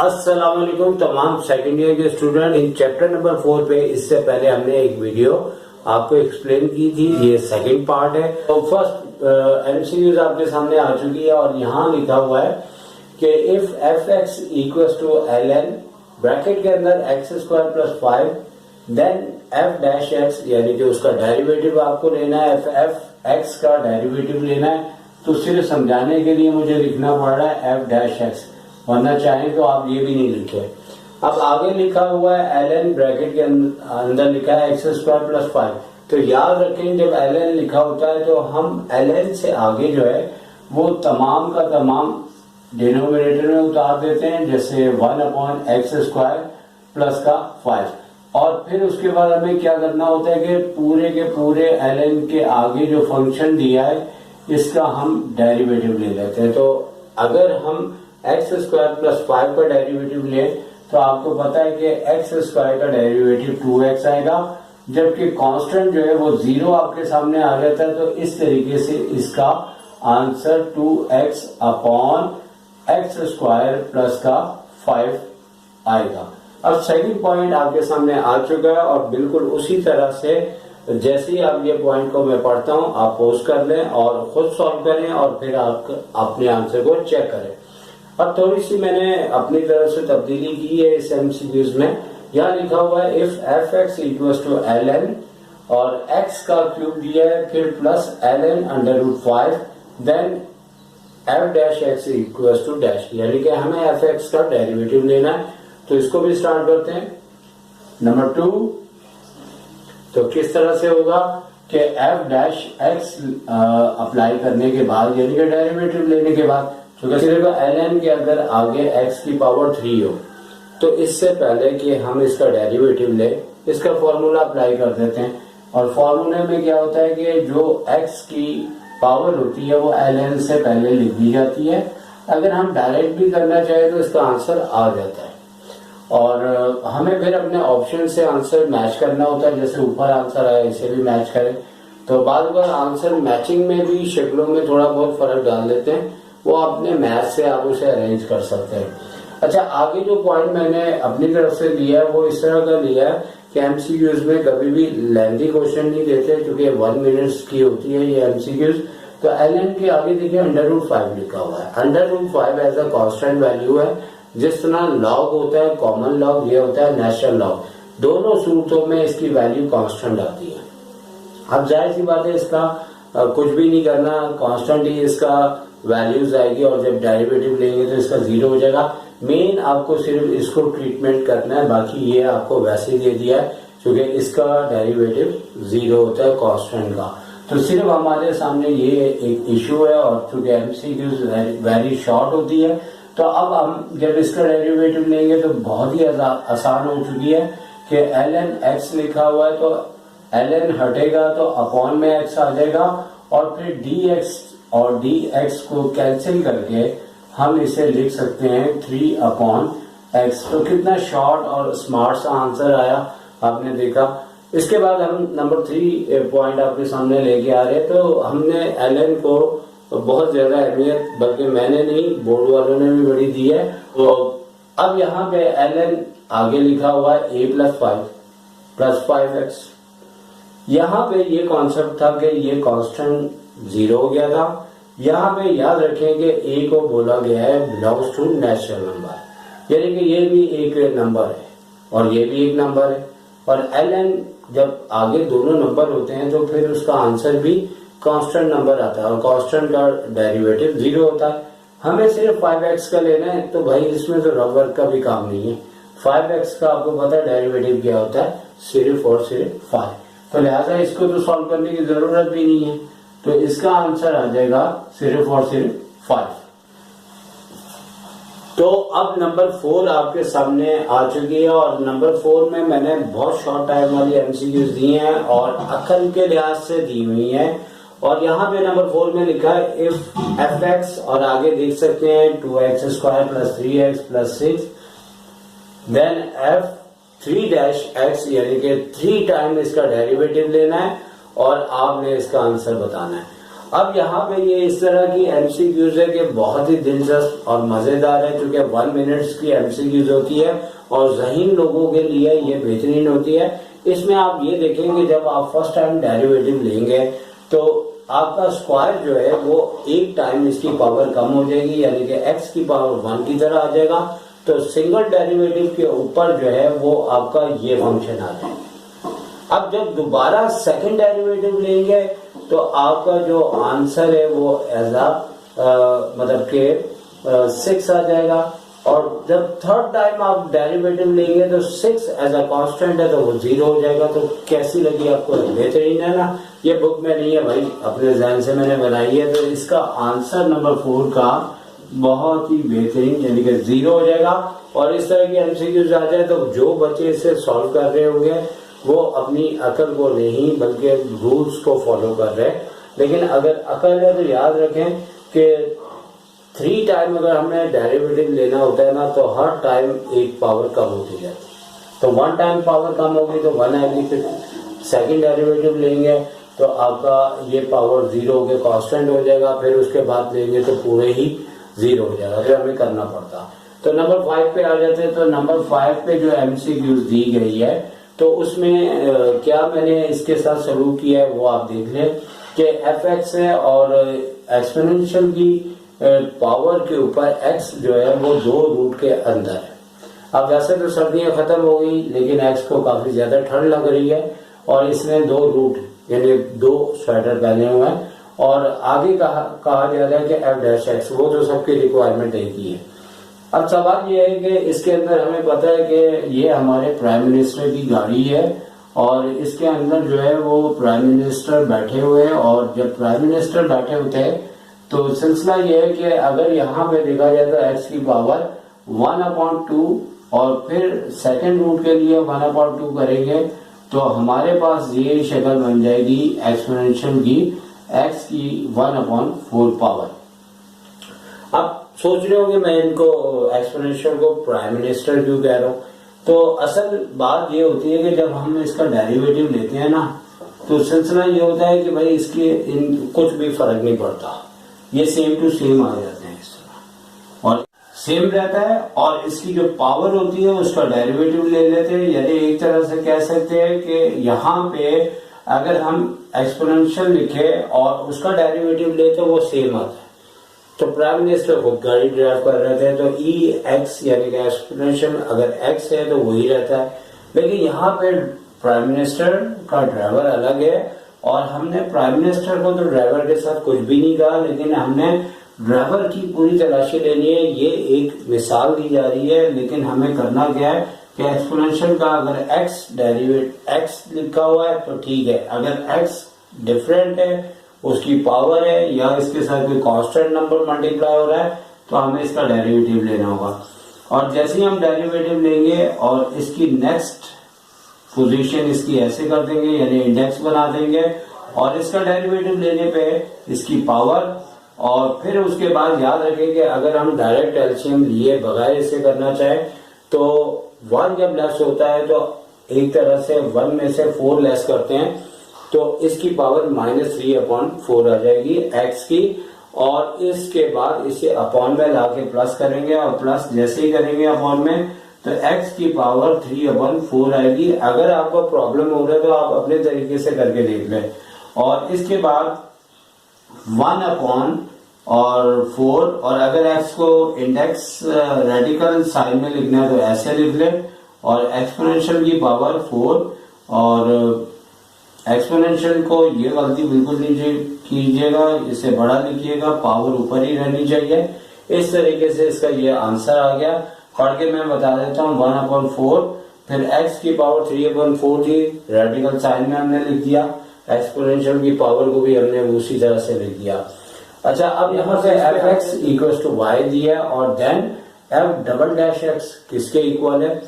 अस्सलाम वालेकुम तमाम सेकेंड ईयर के स्टूडेंट। इन चैप्टर नंबर 4 पे इससे पहले हमने एक वीडियो आपको एक्सप्लेन की थी, ये सेकंड पार्ट है। तो फर्स्ट एमसीक्यूज आपके सामने आ चुकी है और यहाँ लिखा हुआ है कि if f x equal to l n bracket के अंदर x square plus 5 then f dash x, यानी कि उसका डेरिवेटिव आपको लेना है, एफ एक्स का डेरिवेटिव लेना है। तो सिर्फ समझाने के लिए मुझे लिखना पड़ रहा है एफ डैश एक्स, वरना चाहें तो आप ये भी नहीं लिखे। अब आगे लिखा हुआ है एल एन, ब्रैकेट के अंदर लिखा है एक्स स्क्वायर प्लस 5। तो याद रखें जब एल एन लिखा होता है तो हम एल एन से आगे जो है वो तमाम का तमाम डिनोमिनेटर में उतार देते हैं, जैसे 1/x स्क्वायर प्लस का 5। और फिर उसके बाद हमें क्या करना होता है कि पूरे के पूरे एल एन के आगे जो फंक्शन दिया है इसका हम डेरिवेटिव ले लेते हैं। तो अगर हम एक्स स्क्वायर प्लस 5 का डेरिवेटिव ले तो आपको पता है कि एक्स स्क्वायर का डेरिवेटिव 2x आएगा, जबकि कांस्टेंट जो है वो 0 आपके सामने आ जाता है। तो इस तरीके से इसका answer 2x upon x square plus का 5 आएगा। अब सेकंड पॉइंट आपके सामने आ चुका है और बिल्कुल उसी तरह से जैसे ही आप ये पॉइंट को मैं पढ़ता हूं आप पोस्ट कर लें और खुद सॉल्व करें और फिर आप अपने आंसर को चेक करें। अब थोड़ी सी मैंने अपनी तरफ से तब्दीली की है इस एमसीक्यूज में। यहाँ लिखा हुआ है if f x equal to l n और एक्स का क्यूब दिया है फिर plus l n under root 5 then f dash x equal to dash, यानी कि हमें एफ एक्स का डेरिवेटिव लेना है। तो इसको भी स्टार्ट करते हैं। नंबर 2, तो किस तरह से होगा कि एफ डैश एक्स अप्लाई करने के बाद, यानी कि डेरिवेटिव लेने के बाद, तो सिर्फ एल एन के अंदर आगे एक्स की पावर 3 हो, तो इससे पहले कि हम इसका डेरिवेटिव ले इसका फॉर्मूला अप्लाई कर देते हैं। और फॉर्मूले में क्या होता है कि जो एक्स की पावर होती है वो एल एन से पहले लिख दी जाती है। अगर हम डायरेक्ट भी करना चाहें तो इसका आंसर आ जाता है और हमें फिर अपने ऑप्शन से आंसर मैच करना होता है। जैसे ऊपर आंसर आया इसे भी मैच करें, तो बाद बार आंसर मैचिंग में भी शक्लों में थोड़ा बहुत फर्क डाल देते हैं, वो अपने मैथ से आप उसे अरेंज कर सकते हैं। अच्छा, आगे जो पॉइंट मैंने अपनी तरफ से लिया है वो इस तरह का लिया है कि एमसीक्यूज में कभी भी लेंथी क्वेश्चन नहीं देते, क्योंकि 1 मिनट की होती है ये एमसीक्यूज। तो एल एन के आगे देखिए अंडर रूट 5 लिखा हुआ है। Under root 5 as a constant value है। जिस तरह लॉग होता है कॉमन लॉग, ये होता है नेचुरल लॉग, दोनों सूरतों में इसकी वैल्यू कांस्टेंट आती है। अब जाहिर सी बात है इसका कुछ भी नहीं करना, कांस्टेंट ही इसका वैल्यूज आएगी और जब डेरिवेटिव लेंगे तो इसका 0 हो जाएगा। मेन आपको सिर्फ इसको ट्रीटमेंट करना है, बाकी ये आपको वैसे ही दे दिया है क्योंकि इसका डेरिवेटिव 0 होता है कांस्टेंट का। तो सिर्फ हमारे सामने ये एक इशू है और चूंकि एमसीक्यूज वेरी शॉर्ट होती है, तो अब हम जब इसका डेरिवेटिव लेंगे तो बहुत ही आसान हो चुकी है कि एल एन एक्स लिखा हुआ है तो एल एन हटेगा तो अपॉन में एक्स आ जाएगा और फिर डी एक्स और डी एक्स को कैंसिल करके हम इसे लिख सकते हैं 3/x। तो कितना शॉर्ट और स्मार्ट सा आंसर आया आपने देखा। इसके बाद हम नंबर 3 पॉइंट आपके सामने लेके आ रहे हैं। तो हमने एल एन को बहुत ज्यादा अहमियत, बल्कि मैंने नहीं बोर्ड वालों ने भी बड़ी दी है। तो अब यहाँ पे एल एन आगे लिखा हुआ है a + 5 + 5x। यहाँ पे ये कॉन्सेप्ट था कि ये कांस्टेंट 0 हो गया था। यहाँ पे याद रखें कि a को बोला गया है बिलोंग्स टू नेचुरल नंबर, यानी कि ये भी एक नंबर है और ये भी एक नंबर है। और एल एन जब आगे दोनों नंबर होते हैं तो फिर उसका आंसर भी कांस्टेंट नंबर आता है और कांस्टेंट का डेरिवेटिव 0 होता है। हमें सिर्फ 5x का लेना है, तो भाई इसमें तो रबर का भी काम नहीं है। 5x का आपको पता है डेरिवेटिव क्या होता है, सिर्फ और सिर्फ 5। तो लिहाजा इसको तो सॉल्व करने की जरूरत भी नहीं है, तो इसका आंसर आ जाएगा सिर्फ और सिर्फ 5। तो अब नंबर 4 आपके सामने आ चुकी है और नंबर 4 में मैंने बहुत शॉर्ट टाइम वाली एमसीक्यूज दी हैं और अकल के लिहाज से दी हुई हैं। और यहाँ पे नंबर 4 में लिखा है इफ एफ एक्स और आगे देख सकते हैं 2x square plus 3x plus 6 then f 3-x, यानी कि 3 टाइम इसका डेरिवेटिव लेना है और आपने इसका आंसर बताना है। अब यहाँ पे ये इस तरह की एमसीक्यूज है कि बहुत ही दिलचस्प और मजेदार है, क्योंकि 1 मिनट्स की एमसीक्यूज होती है और ज़हीन लोगों के लिए ये बेहतरीन होती है। इसमें आप ये देखेंगे जब आप फर्स्ट टाइम डेरिवेटिव लेंगे तो आपका स्क्वायर जो है वो एक टाइम इसकी पावर कम हो जाएगी, यानी कि x की पावर 1 की तरह आ जाएगा। तो सिंगल डेरिवेटिव के ऊपर जो है वो आपका ये फंक्शन आ जाएगा। अब जब दोबारा सेकंड डेरिवेटिव लेंगे तो आपका जो आंसर है वो एज मतलब के 6 आ जाएगा। और जब थर्ड टाइम आप डेरिवेटिव लेंगे तो 6 एज अ कांस्टेंट है तो वो 0 हो जाएगा। तो कैसी लगी आपको? बेहतरीन है ना। ये बुक में नहीं है भाई, अपने ज़हन से मैंने बनाई है। तो इसका आंसर नंबर 4 का बहुत ही बेहतरीन, यानी कि 0 हो जाएगा। और इस तरह की एमसीक्यूज आ जाए तो जो बच्चे इसे सॉल्व कर रहे होंगे वो अपनी अकल को नहीं बल्कि रूल्स को फॉलो कर रहे हैं। लेकिन अगर अकल है तो याद रखें कि 3 टाइम अगर हमें डेरिवेटिव लेना होता है ना तो हर टाइम एक पावर कम होती जाती है। तो 1 टाइम पावर कम होगी तो 1 आएगी, फिर सेकंड डेरिवेटिव लेंगे तो आपका ये पावर 0 के कांस्टेंट हो जाएगा, फिर उसके बाद लेंगे तो पूरे ही 0 हो जाएगा। फिर हमें करना पड़ता। तो नंबर 5 पे आ जाते हैं। तो नंबर 5 पे जो एमसीक्यूज दी गई है तो उसमें क्या मैंने इसके साथ सलूक किया है वो आप देख लें कि fx है और एक्सपोनेंशियल की पावर के ऊपर x जो है वो 2 रूट के अंदर है। अब वैसे तो सर्दियां खत्म हो गई लेकिन x को काफी ज्यादा ठंड लग रही है और इसने 2 रूट यानी 2 स्वेटर पहने हुए हैं। और आगे कहा जा रहा है कि f डैश x, वो तो सबकी रिक्वायरमेंट एक ही है। अब सवाल ये है कि इसके अंदर हमें पता है कि ये हमारे प्राइम मिनिस्टर की गाड़ी है और इसके अंदर जो है वो प्राइम मिनिस्टर बैठे हुए हैं। और जब प्राइम मिनिस्टर बैठे होते हैं तो सिलसिला ये है कि अगर यहाँ पे देखा जाए तो x की पावर 1/2 और फिर सेकंड रूट के लिए 1/2 करेंगे तो हमारे पास ये शक्ल बन जाएगी एक्सपोनेंशियल की x की 1/4 पावर। अब सोच रहे होंगे मैं इनको एक्सपोनेंशियल को प्राइम मिनिस्टर क्यों कह रहा हूँ। तो असल बात ये होती है कि जब हम इसका डेरिवेटिव लेते हैं ना तो सिलसिला ये होता है कि भाई इसके कुछ भी फर्क नहीं पड़ता, ये सेम टू सेम आ जाते हैं इस तरह और सेम रहता है। और इसकी जो पावर होती है उसका डेरिवेटिव ले लेते हैं। यानी एक तरह से कह सकते हैं कि यहाँ पे अगर हम एक्सपोनेंशियल लिखे और उसका डेरिवेटिव ले तो वो सेम आता है। तो प्राइम मिनिस्टर खुद गाड़ी ड्राइव कर रहे थे तो ई एक्स यानी कि एक्सपोनेंशियल अगर एक्स है तो वही रहता है। लेकिन यहाँ पे प्राइम मिनिस्टर का ड्राइवर अलग है और हमने प्राइम मिनिस्टर को तो ड्राइवर के साथ कुछ भी नहीं कहा, लेकिन हमने ड्राइवर की पूरी तलाशी लेनी है। ये एक मिसाल दी जा रही है, लेकिन हमें करना क्या है कि एक्सपोनेंशियल का अगर एक्स डेरिवेट एक्स लिखा हुआ है तो ठीक है, अगर एक्स डिफरेंट है उसकी पावर है या इसके साथ कोई कांस्टेंट नंबर मल्टीप्लाई हो रहा है तो हमें इसका डेरिवेटिव लेना होगा। और जैसे ही हम डेरिवेटिव लेंगे और इसकी नेक्स्ट पोजीशन इसकी ऐसे कर देंगे यानी इंडेक्स बना देंगे और इसका डेरिवेटिव लेने पे इसकी पावर। और फिर उसके बाद याद रखेंगे अगर हम डायरेक्ट एलसीएम लिए बगैर इसे करना चाहे तो 1 जब लेस होता है तो एक तरह से 1 में से 4 लेस करते हैं तो इसकी पावर -3/4 आ जाएगी x की। और इसके बाद इसे अपॉन में लाके प्लस करेंगे और प्लस जैसे ही करेंगे अपॉन में तो x की पावर 3/4 आएगी। अगर आपको प्रॉब्लम हो रहा है तो आप अपने तरीके से करके देख लें। और इसके बाद 1/4 और अगर x को इंडेक्स रेडिकल साइन में लिखना है तो ऐसे लिख लें और एक्सपोनेंशियल की पावर 4 और एक्सपोनेंशियल को ये गलती बिल्कुल नहीं कीजिएगा, इसे बड़ा लिखिएगा, पावर ऊपर ही रहनी चाहिए। इस तरीके से इसका ये आंसर आ गया। पढ़ के मैं बता देता हूँ 1/4 फिर x की पावर 3/4 थी, रेडिकल साइन में हमने लिख दिया, एक्सपोनेंशियल की पावर को भी हमने उसी तरह से लिख दिया। अच्छा, अब यहाँ से fx = y दिया और देन f"x किसके इक्वल है।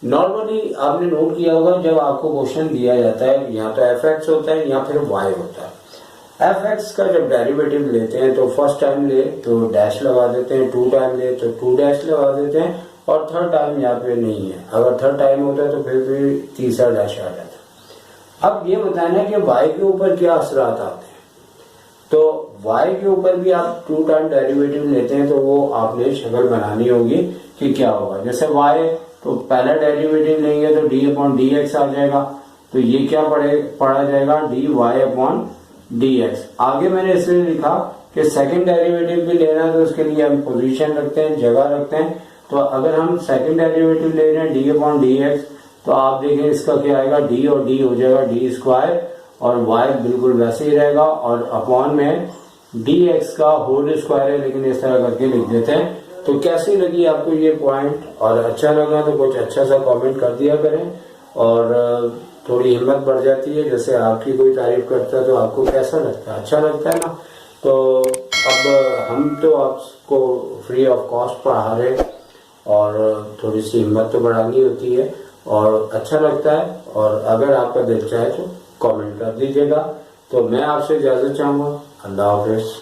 नॉर्मली आपने नोट किया होगा जब आपको क्वेश्चन दिया जाता है यहाँ तो fx होता है या फिर y होता है। fx का जब डेरिवेटिव लेते हैं तो फर्स्ट टाइम ले तो डैश लगा देते हैं, 2 टाइम ले तो 2 डैश लगा देते हैं और थर्ड टाइम यहाँ पे नहीं है। अगर थर्ड टाइम होता है तो फिर तीसरा डैश आ जाता है। अब ये बताना है कि y के ऊपर क्या असरात आते हैं। तो y के ऊपर भी आप 2 टाइम डेरिवेटिव लेते हैं तो वो आपने शक्ल बनानी होगी कि क्या होगा। जैसे y तो पहला डेरिवेटिव लेंगे तो डी अपॉन डी एक्स आ जाएगा, तो ये क्या पढ़ा जाएगा dy अपॉन dx। आगे मैंने इसलिए लिखा कि सेकंड डेरिवेटिव भी लेना है तो उसके लिए हम पोजीशन रखते हैं, जगह रखते हैं। तो अगर हम सेकंड डेरिवेटिव ले रहे हैं डी अपॉन डी एक्स, तो आप देखें इसका क्या आएगा, डी और डी हो जाएगा डी स्क्वायर, और y बिल्कुल वैसे ही रहेगा, और अपॉन में dx का होल स्क्वायर है, लेकिन इस तरह करके लिख देते हैं। तो कैसी लगी आपको ये पॉइंट, और अच्छा लगा तो कुछ अच्छा सा कमेंट कर दिया करें, और थोड़ी हिम्मत बढ़ जाती है। जैसे आपकी कोई तारीफ करता है तो आपको कैसा लगता है, अच्छा लगता है ना। तो अब हम तो आपको फ्री ऑफ कॉस्ट पढ़ा रहे, और थोड़ी सी हिम्मत तो बढ़ानी होती है, और अच्छा लगता है। और अगर आपका दिल चाहे तो कमेंट कर दीजिएगा। तो मैं आपसे इजाजत चाहूंगा। अल्लाह हाफिज।